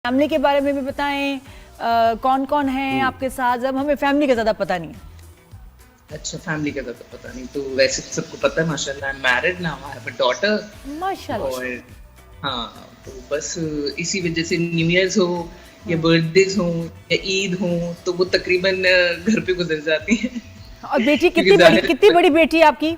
Family के बारे में भी बताएं, कौन कौन है आपके साथ? जब हमें फैमिली का ज्यादा पता नहीं है। अच्छा, फैमिली का तो पता नहीं, तो वैसे तो सबको पता है माशाल्लाह, I am married now, I have a daughter. माशाल्लाह। और हाँ, तो बस इसी वजह से न्यू ईयर्स हो या बर्थडेज हो या ईद हो तो वो तकरीबन घर पे गुजर जाती है। और बेटी क्योंकि कितनी बड़ी बेटी है आपकी?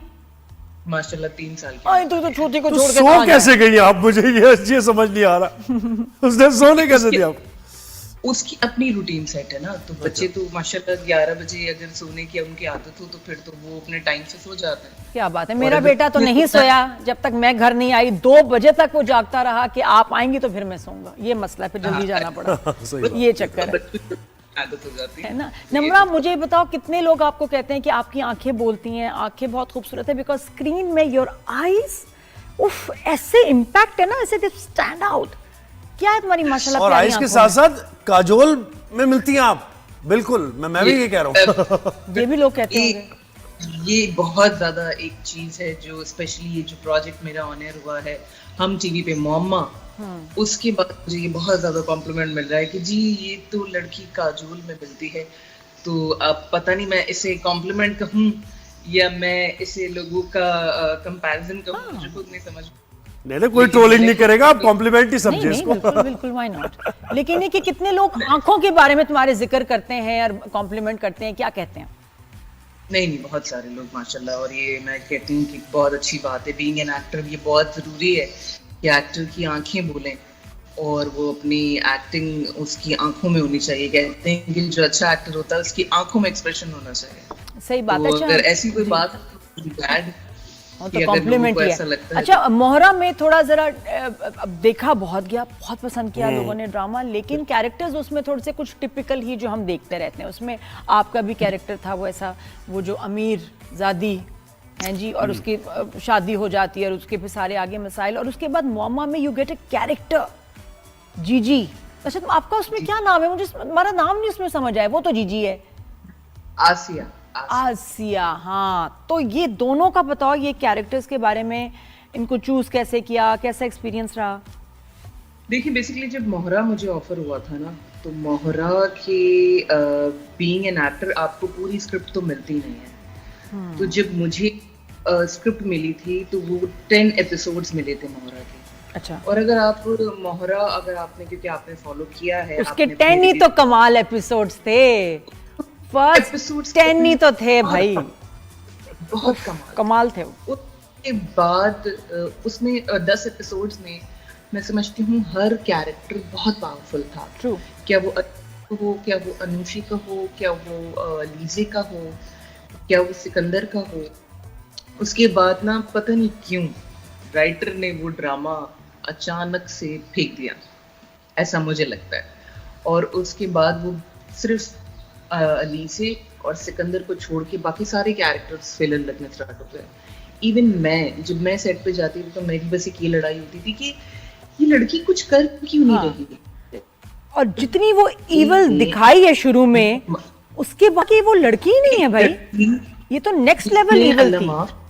माशाल्लाह 3 साल की। तो छोटी को तो छोड़ के सो कहाँ कैसे गई आप? मुझे ये समझ नहीं आ रहा। उसने सोने कैसे दिया आपको? उसकी अपनी रूटीन सेट है ना, तो बच्चे तो माशाल्लाह 11 बजे अगर सोने की उनकी आदत हो तो फिर तो वो अपने टाइम से सो जाते हैं। क्या बात है। मेरा बेटा तो नहीं सोया जब तक मैं घर नहीं आई। 2 बजे तक वो जागता रहा कि आप आएंगी तो फिर मैं सोऊंगा। ये मसला है, फिर जल्दी जाना पड़ा। ये चक्कर है, आदत हो जाती है ना। नम्रा, मुझे बताओ, कितने लोग आपको कहते हैं कि आपकी आंखें बोलती हैं, आंखें बहुत खूबसूरत है, बिकॉज स्क्रीन में योर आईज, उफ, ऐसे इम्पैक्ट है ना, ऐसे दे स्टैंड आउट। क्या है तुम्हारी माशाल्लाह और आइस के साथ साथ काजोल में मिलती हैं आप। बिल्कुल, मैं भी ये कह रहा हूँ। ये भी लोग कहते हैं। ये बहुत ज्यादा एक चीज है जो स्पेशली ये जो प्रोजेक्ट मेरा ऑन एयर हुआ है हम टीवी पे मोम्मा, उसके बाद मुझे ये बहुत ज्यादा कॉम्प्लीमेंट मिल रहा है कि जी ये तो लड़की काजोल में मिलती है। तो अब पता नहीं मैं इसे कॉम्प्लीमेंट कहूँ या मैं इसे लोगों का कंपैरिजन कहूँ, मुझे खुद नहीं समझ। नहीं, कोई ट्रोलिंग नहीं करेगा, आप कॉम्प्लीमेंट ही समझिए नहीं, इसको। बिल्कुल बिल्कुल, व्हाई नॉट। लेकिन ये कि कितने लोग आंखों के बारे में तुम्हारे जिक्र करते हैं और कॉम्प्लीमेंट करते हैं, क्या कहते हैं? नहीं, बहुत सारे लोग माशाल्लाह, और ये मैं कहती हूँ कि बहुत अच्छी बात है। बीइंग एन एक्टर ये बहुत जरूरी है कि एक्टर की आंखें बोलें और वो अपनी एक्टिंग उसकी आंखों में होनी चाहिए। कहते हैं कि जो अच्छा एक्टर होता है उसकी आंखों में एक्सप्रेशन होना चाहिए। सही बात है। तो अगर ऐसी कोई बात बैड तो कॉम्प्लीमेंट ही है। अच्छा, मोहरा में थोड़ा जरा देखा बहुत गया, बहुत पसंद किया लोगों ने ड्रामा, लेकिन कैरेक्टर्स उसमें थोड़े से कुछ टिपिकल ही जो हम देखते रहते हैं। उसमें आपका भी कैरेक्टर था वो ऐसा, वो जो अमीर ज़ादी हैं जी, और उसकी शादी हो जाती है और उसके फिर सारे आगे मसाइल, और उसके बाद मोम्मा में यू गेट ए कैरेक्टर जीजी। अच्छा, तो आपका उसमें क्या नाम है? मुझे हमारा नाम नहीं उसमें समझ आया। वो तो जीजी है, आसिया। हाँ, तो ये दोनों का बताओ, ये कैरेक्टर्स के बारे में, इनको चूज कैसे किया, कैसा एक्सपीरियंस रहा? देखिए, बेसिकली जब मोहरा मुझे ऑफर हुआ था ना, तो मोहरा के बीइंग एन एक्टर आपको पूरी स्क्रिप्ट तो मिलती नहीं है। तो जब मुझे स्क्रिप्ट मिली थी तो वो 10 एपिसोड्स मिले थे मोहरा के। अच्छा। और अगर आप मोहरा, अगर आपने, क्योंकि आपने फॉलो किया है, उसके 10 ही तो कमाल एपिसोड्स थे। फर्स्ट 10 ही तो थे भाई, बहुत कमाल थे वो। उसके बाद उसमें 10 एपिसोड्स में मैं समझती हूँ हर कैरेक्टर बहुत पावरफुल था। ट्रू। क्या वो हो, क्या वो अनुषी का हो, क्या वो लीजे का हो, क्या वो सिकंदर का हो। उसके बाद ना पता नहीं क्यों राइटर ने वो ड्रामा अचानक से फेंक दिया, ऐसा मुझे लगता है। और उसके बाद वो सिर्फ लीजे और सिकंदर को छोड़ के बाकी सारे कैरेक्टर्स फिलर लगने स्टार्ट हो गए। इवन मैं, जब मैं सेट पे जाती थी तो मेरी बस एक ये लड़ाई होती थी कि ये लड़की कुछ कर क्यों नहीं रही। और जितनी वो इवल दिखाई है शुरू में, उसके बाकी वो लड़की ही नहीं है भाई। ये तो नेक्स्ट लेवल इवल थी।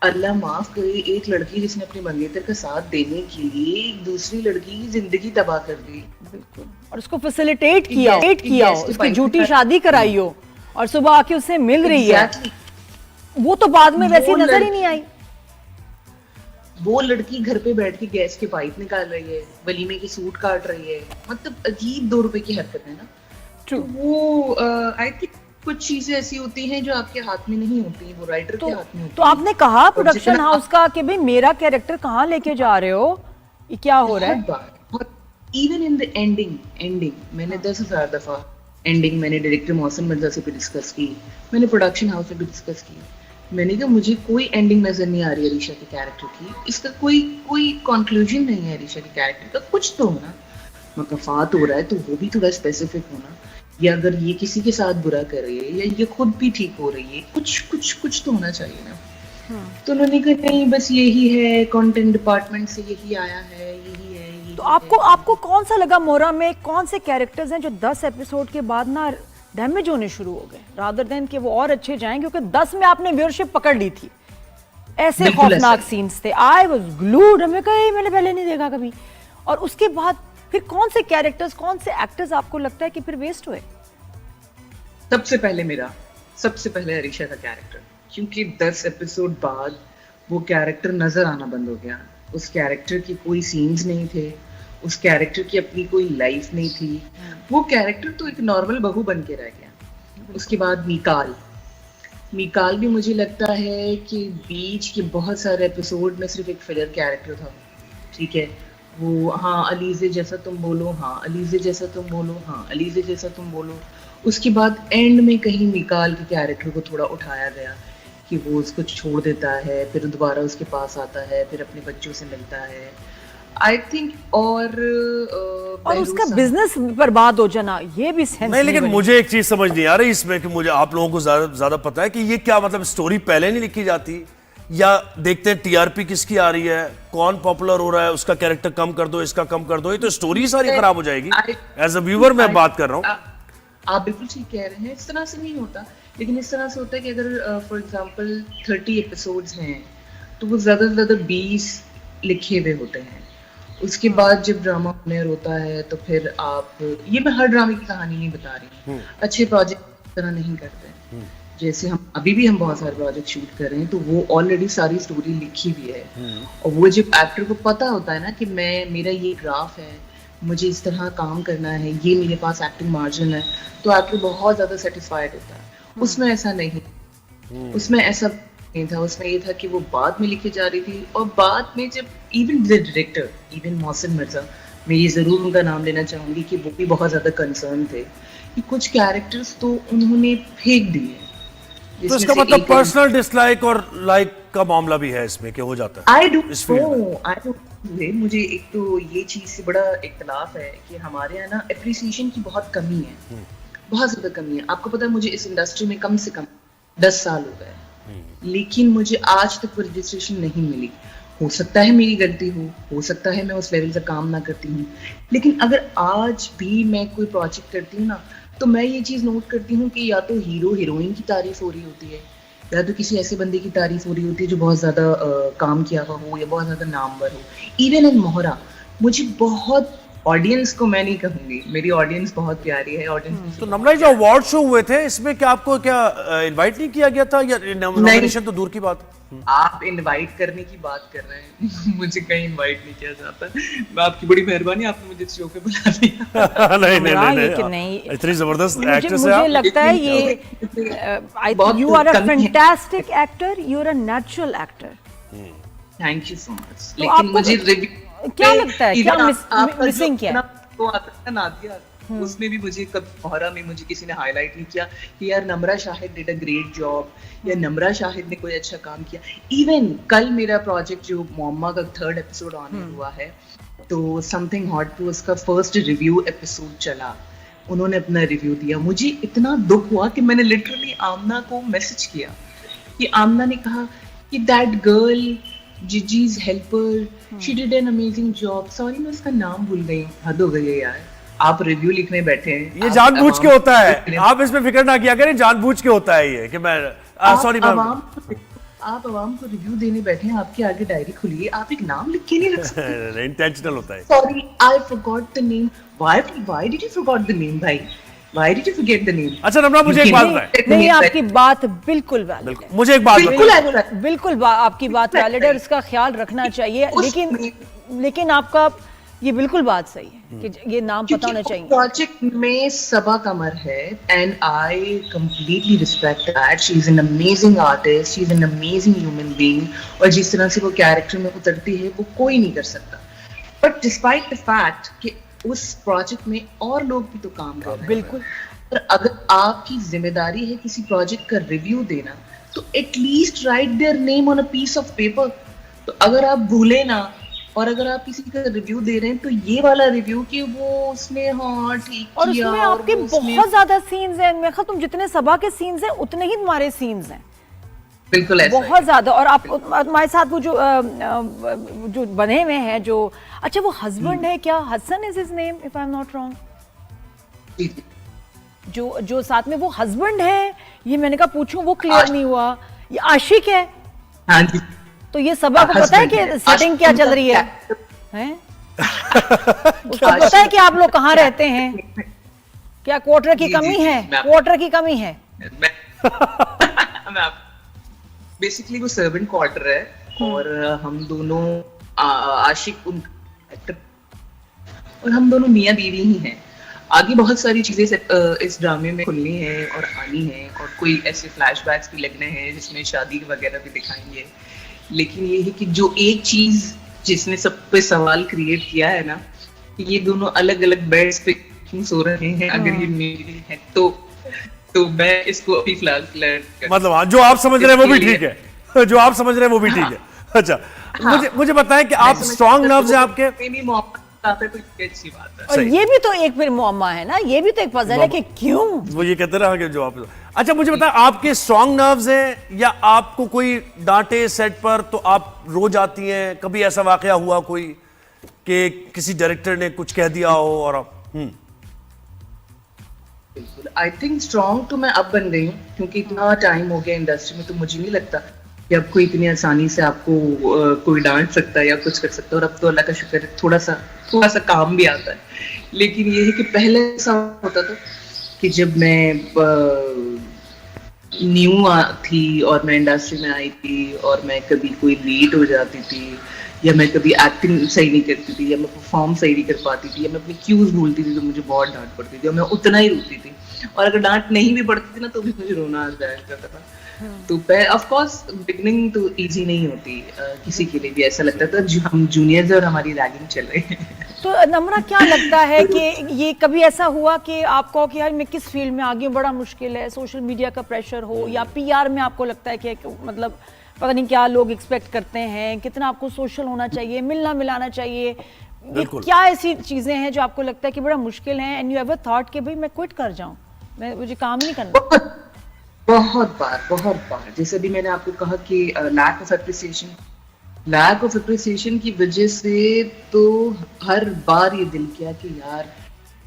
अल्लाह माफ करे, एक लड़की जिसने अपने मंगेतर का साथ देने के लिए एक दूसरी लड़की की जिंदगी तबाह कर दी। बिल्कुल। और उसको फैसिलिटेट किया, उसकी झूठी शादी कराई हो, और सुबह आके उससे मिल रही है। वो तो बाद में वैसी नजर ही नहीं आई। वो लड़की घर पे बैठ के गैस के पाइप निकाल रही है, वलीमे की सूट काट रही है, मतलब अजीब 2 रुपए की हरकत है ना। तो वो आई थिंक कुछ चीजें ऐसी होती हैं जो आपके हाथ में नहीं होती, वो राइटर के हाथ में होती। तो आपने कहा प्रोडक्शन हाउस का कि भाई मेरा कैरेक्टर कहाँ लेके जा रहे हो, ये क्या हो रहा है? इवन इन द एंडिंग मैंने 10,000 दफा एंडिंग मैंने डायरेक्टर मौसम मिर्जा से भी डिस्कस की, मैंने प्रोडक्शन हाउस से भी डिस्कस की। मैंने कहा मुझे कोई एंडिंग नजर नहीं आ रही है अरीशा के कैरेक्टर की, इसका कोई कंक्लूजन नहीं है अरीशा के कैरेक्टर का। कुछ तो होना, मकफात हो रहा है तो वो भी थोड़ा स्पेसिफिक होना, या अगर ये किसी के साथ बुरा कर रही है या ये खुद भी ठीक हो रही है, कुछ तो होना चाहिए ना। तो उन्होंने कहा नहीं, बस यही है, कंटेंट डिपार्टमेंट से यही आया है, यही है। तो आपको कौन सा लगा मोहरा में, कौन से कैरेक्टर्स हैं जो 10 एपिसोड के बाद ना डैमेज होने शुरू हो गए, रादर देन कि वो और अच्छे जाएं? क्योंकि 10 में आपने व्यूअरशिप पकड़ ली थी, ऐसे खौफनाक सीन्स थे। आई वाज ग्लूड, मैंने पहले नहीं देखा कभी। और उसके बाद फिर कौन से कैरेक्टर्स, कौन से एक्टर्स आपको लगता है कि फिर वेस्ट हुए? सबसे पहले अरीशा का कैरेक्टर, क्योंकि 10 एपिसोड बाद वो कैरेक्टर नजर आना बंद हो गया। उस कैरेक्टर की कोई सीन्स नहीं थे, उस कैरेक्टर की अपनी कोई लाइफ नहीं थी, वो कैरेक्टर तो एक नॉर्मल बहू बन के रह गया। उसके बाद मीकाल भी मुझे लगता है कि बीच के बहुत सारे एपिसोड में सिर्फ एक फिलर कैरेक्टर था। ठीक है, वो हाँ अलीज़े जैसा तुम बोलो, हाँ अलीज़े जैसा तुम बोलो, हाँ अलीज़े जैसा तुम बोलो। उसके बाद एंड में कहीं मीकाल के कैरेक्टर को थोड़ा उठाया गया कि वो उसको छोड़ देता है, फिर दोबारा उसके पास आता है, फिर अपने बच्चों से मिलता है। आई थिंक और उसका बिजनेस बर्बाद हो जाना, ये भी सेंस नहीं, लेकिन मुझे एक चीज समझ नहीं आ रही इसमें कि मुझे आप लोगों को ज्यादा पता है कि ये क्या मतलब स्टोरी पहले नहीं लिखी जाती, या देखते हैं टीआरपी किसकी आ रही है, कौन पॉपुलर हो रहा है, उसका कैरेक्टर कम कर दो, इसका कम कर दो, ये तो स्टोरी सारी खराब हो जाएगी। एज अ व्यूअर मैं बात कर रहा हूँ। आप बिल्कुल ठीक कह रहे हैं, इस तरह से नहीं होता, लेकिन इस तरह से होता है कि अगर फॉर एग्जांपल 30 एपिसोड्स हैं तो वो ज़्यादा से ज़्यादा 20 लिखे हुए होते हैं। उसके बाद जब ड्रामा ऑन होता है तो फिर आप, ये मैं हर ड्रामे की कहानी नहीं बता रही, अच्छे प्रोजेक्ट तरह नहीं करते। जैसे हम बहुत सारे प्रोजेक्ट शूट कर रहे हैं तो वो ऑलरेडी सारी स्टोरी लिखी हुई है, और वो जब एक्टर को पता होता है ना कि मेरा ये ग्राफ है, मुझे इस तरह काम करना है, ये मेरे पास एक्टिंग मार्जिन है, तो एक्टर बहुत ज्यादा सेटिस्फाइड होता है। उसमें ऐसा नहीं था। उसमें ये था कि वो बाद में लिखी जा रही थी, और बाद में जब even the director, even Mohsin Mirza, मैं ये जरूर उनका नाम लेना चाहूंगी कि वो भी बहुत ज्यादा कंसर्न थे कि कुछ कैरेक्टर्स तो उन्होंने फेंक दिए। तो इसका मतलब पर्सनल डिसलाइक और लाइक का मामला भी है इसमें, क्या हो जाता है? आई डोंट नो, मुझे एक तो ये चीज से बड़ा इख्तलाफ है कि हमारे यहाँ ना एप्रिसिएशन की बहुत कमी है, बहुत ज्यादा कमी है। आपको पता है मुझे इस इंडस्ट्री में कम से कम 10 साल हो गए, लेकिन मुझे आज तक रजिस्ट्रेशन नहीं मिली। हो सकता है मेरी गलती हो सकता है मैं उस लेवल का काम ना करती हूँ, लेकिन अगर आज भी मैं कोई प्रोजेक्ट करती हूँ ना, तो मैं ये चीज नोट करती हूँ कि या तो हीरो हीरोइन की तारीफ हो रही होती है, या तो किसी ऐसे बंदे की तारीफ हो रही होती है जो बहुत ज्यादा काम किया हुआ हो या बहुत ज्यादा नामवर हो। इवन इन मोहरा मुझे बहुत, ऑडियंस को मैं नहीं कहूंगी, मेरी ऑडियंस बहुत प्यारी है। ऑडियंस तो नमरा, जो अवार्ड शो हुए थे इसमें क्या आपको इनवाइट नहीं किया गया था, या नॉमिनेशन तो दूर की बात? आप इनवाइट करने की बात कर रहे हैं, मुझे कहीं इनवाइट नहीं किया जाता। मैं आपकी बड़ी मेहरबानी, आपने मुझे शो पे बुला दिया। नहीं, इतनी जबरदस्त एक्ट्रेस है। मुझे लगता है ये you are a fantastic actor, you are a natural actor. Thank you so much. लेकिन मुझे क्या लगता है, क्या मिसिंग क्या है? तो आता है नादिया, उसमें भी मुझे मोहरा में मुझे किसी ने हाईलाइट नहीं किया कि यार Namra Shahid did a great job, या नम्रा शाहिद ने कोई अच्छा काम किया। इवन कल मेरा प्रोजेक्ट जो मोम्मा का 3rd एपिसोड ऑन हुआ है, तो समथिंग हॉट पे उसका फर्स्ट रिव्यू एपिसोड चला, उन्होंने अपना रिव्यू दिया। मुझे इतना दुख हुआ कि मैंने लिटरली आमना को मैसेज किया कि आमना ने कहा कि that girl Jiji's helper, she did an amazing job. Sorry मैं उसका नाम भूल गई, हद हो गई है यार। आप रिव्यू लिखने बैठे हैं, ये जानबूझ के होता है, आप इसमें फिक्र ना किया करें, जानबूझ के होता है ये कि मैं सॉरी आप आवाम को रिव्यू देने बैठे हैं, आपके आगे डायरी खुली है, आप एक नाम लिख के नहीं रख सकते? इंटेंशनल होता है। Sorry I forgot the name. Why did you forgot the name भाई? Why did you forget the name? अच्छा नम्रा, मुझे एक बात बताएं। नहीं, आपकी बात बिल्कुल वैलिड है। मुझे एक बात बिल्कुल आपकी बात वैलिड है, इसका ख्याल रखना चाहिए, लेकिन आपका ये बिल्कुल बात सही है कि ये नाम पता होना चाहिए। प्रोजेक्ट में सबा कमर है, and I completely respect that. She is an amazing artist, she is an amazing human being, और जिस तरह से वो कैरेक्टर में उतरती है वो कोई नहीं कर सकता। बट डिस्पाइट द फैक्ट कि उस प्रोजेक्ट में और लोग भी तो काम कर रहे हैं। बिल्कुल। और अगर आपकी जिम्मेदारी है किसी प्रोजेक्ट का रिव्यू देना, तो at least write their name on a piece of paper. तो अगर आप भूले ना, और अगर आप किसी का रिव्यू दे रहे हैं तो ये वाला रिव्यू कि वो उसने हाँ ठीक और किया, उसमें आपके बहुत ज्यादा सीन्स हैं। मैं तुम जितने सबा के सीन्स हैं उतने ही तुम्हारे सीन्स हैं। बिल्कुल ऐसा बहुत ज्यादा। और आप हमारे साथ वो जो बने हुए हैं, जो अच्छा वो हस्बैंड है क्या, Hasan is his name if I am not wrong, जो साथ में वो हस्बैंड है, ये मैंने कहा पूछूं, वो क्लियर नहीं हुआ। ये आशिक है। हाँ जी। तो ये सबा को पता है कि सेटिंग क्या चल रही है? उसको पता है कि आप लोग कहाँ रहते हैं? क्या क्वार्टर की जी, कमी जी, है? मैं- क्वार्टर की कमी है? बेसिकली वो सर्वेंट क्वार्टर है और हम दोनों आशिक उन एक्टर और हम दोनों मियाँ बीवी ही हैं। आगे बहुत सारी चीजें इस ड्रामे में खुलनी है और आनी है और कोई ऐसे फ्लैशबैक्स भी लगने हैं जिसमें शादी वगैरह भी दिखाएंगे। लेकिन ये है कि जो एक चीज जिसने सब पे सवाल क्रिएट किया है ना, कि ये दोनों अलग अलग बेड्स पे क्यों सो रहे हैं अगर ये मेरे हैं तो मैं इसको अभी फिलहाल क्लियर कर मतलब हाँ, जो आप समझ रहे हैं वो भी इसके ठीक है, जो आप समझ रहे हैं वो भी ठीक है। अच्छा, मुझे बताएं कि आप स्ट्रॉन्ग नर्व्स हैं आपके? मेरी मोहब्बत आता है तो ये अच्छी बात है। और सही। ये भी तो एक फिर मुअम्मा है ना, ये भी तो एक पजल है कि क्यों। वो ये कहते रहा कि जो आप। अच्छा, मुझे बताएं आपके स्ट्रॉन्ग नर्व्स हैं या आपको कोई डांटे सेट पर तो आप रो जाती हैं? कभी ऐसा वाकया हुआ कोई कि किसी डायरेक्टर ने कुछ कह दिया हो और आप आई थिंक स्ट्रॉन्ग तो मैं अब बन गई हूँ क्योंकि इतना टाइम हो गया इंडस्ट्री में, तो मुझे नहीं लगता कि अब कोई इतनी आसानी से आपको कोई डांट सकता है या कुछ कर सकता है। और अब तो अल्लाह का शुक्र है थोड़ा सा काम भी आता है। लेकिन ये है कि पहले ऐसा होता था कि जब मैं न्यू थी और मैं इंडस्ट्री में आई थी और मैं कभी कोई लेट हो जाती थी या मैं कभी एक्टिंग सही नहीं करती थी या मैं परफॉर्म सही नहीं कर पाती थी या मैं अपनी क्यूज भूलती थी तो मुझे बहुत डांट पड़ती थी और मैं उतना ही रोती थी। और अगर डांट नहीं भी पड़ती थी ना तो भी मुझे रोना आ जाता था। तो ऑफ कोर्स बिगनिंग तो इजी नहीं होती, किसी के लिए भी ऐसा लगता था हम जूनियर्स और हमारी रैगिंग चल रही है। तो नम्रा क्या लगता है कि ये कभी ऐसा हुआ कि आप कहो कि यार मैं किस फील्ड में आगे बड़ा मुश्किल है, सोशल मीडिया का प्रेशर हो या पीआर में आपको लगता है कि मतलब पता नहीं क्या लोग एक्सपेक्ट करते हैं, कितना आपको सोशल होना चाहिए, मिलना मिलाना चाहिए, ये क्या ऐसी चीजें हैं जो आपको लगता है कि बड़ा मुश्किल है एंड यू एवर थॉट कि भाई मैं क्विट कर जाऊं, मुझे काम ही नहीं करना? बहुत बार जैसे अभी मैंने आपको कहा कि लैक ऑफ एप्रिसिएशन की वजह से तो हर बार ये दिल किया कि यार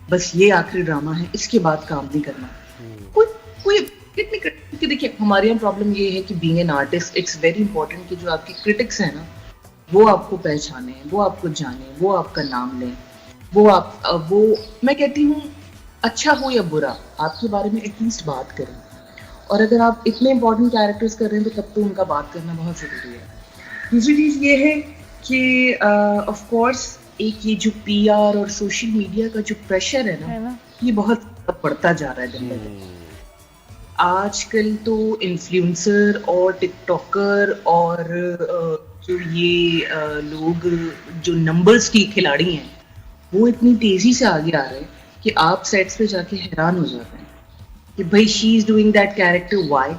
बस ये आखिरी ड्रामा है, इसके बाद काम नहीं करना। कोई क्योंकि देखिए हमारे यहाँ प्रॉब्लम ये है कि being an artist it's very important कि जो आपके क्रिटिक्स हैं ना वो आपको पहचाने, वो आपको जाने, वो आपका नाम लें, वो मैं कहती हूँ अच्छा हो या बुरा आपके बारे में एटलीस्ट बात करें। और अगर आप इतने इंपॉर्टेंट कैरेक्टर्स कर रहे हैं तो तब तो उनका बात करना बहुत ज़रूरी है। दूसरी चीज़ ये है कि ऑफ कोर्स एक ये जो पीआर और सोशल मीडिया का जो प्रेशर है ना ये बहुत बढ़ता जा रहा है दिन ब दिन। आजकल तो इन्फ्लुएंसर और टिकटॉकर और जो ये लोग जो नंबर्स की खिलाड़ी हैं वो इतनी तेजी से आगे आ रहे हैं कि आप सेट्स पे जाके हैरान हो जाते हैं कि भाई she is doing that character why,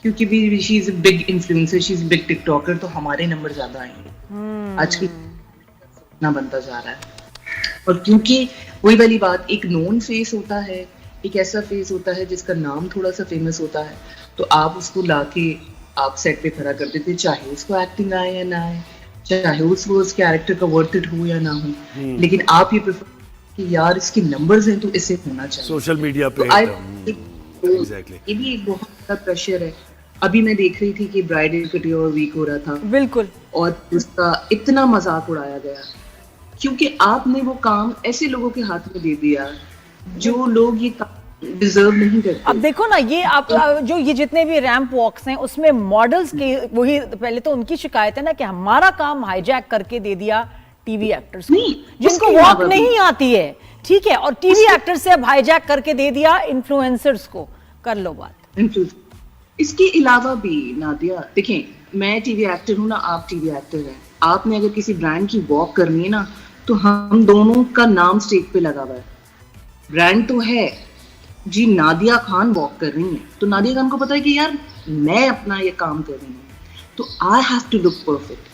क्योंकि भी she is a big influencer, she is big TikToker, तो हमारे नंबर ज्यादा आएंगे। आजकल इतना बनता जा रहा है। और क्योंकि वही वाली बात, एक नोन फेस होता है, एक ऐसा फेस होता है जिसका नाम थोड़ा सा फेमस होता है, तो आप उसको लाके आप सेट पे खड़ा कर देते, चाहे उसको एक्टिंग आए या ना आए, चाहे उसको उस कैरेक्टर का वर्थ इट हो या ना हो, लेकिन आप ये प्रेफर कि यार इसके नंबर्स हैं तो इसे होना चाहिए सोशल मीडिया पे। एग्जैक्टली ये भी एक बहुत बड़ा प्रेशर है। अभी मैं देख रही थी कि ब्राइडल कटियोर वीक हो रहा था, बिल्कुल, और उसका इतना मजाक उड़ाया गया क्योंकि आपने वो काम ऐसे लोगों के हाथ में दे दिया जो लोग ये काम डिजर्व नहीं करते। अब देखो ना, ये आप जो ये जितने भी रैंप वॉक्स हैं उसमें मॉडल्स के वही पहले तो उनकी शिकायत है ना कि हमारा काम हाईजैक करके दे दिया टीवी एक्टर्स को, जिनको वॉक नहीं आती है, ठीक है, और टीवी एक्टर से अब हाईजैक करके दे दिया इन्फ्लुएंसर्स को। कर लो बात। इसके अलावा भी नादिया देखें, मैं टीवी एक्टर हूं ना, आप टीवी एक्टर हैं, आपने अगर किसी ब्रांड की वॉक करनी है ना तो हम दोनों का नाम स्टेज पे लगा हुआ है। ब्रांड तो है जी, नादिया खान वॉक कर रही है तो नादिया खान को पता है कि यार मैं अपना ये काम कर रही हूँ तो I have to look perfect,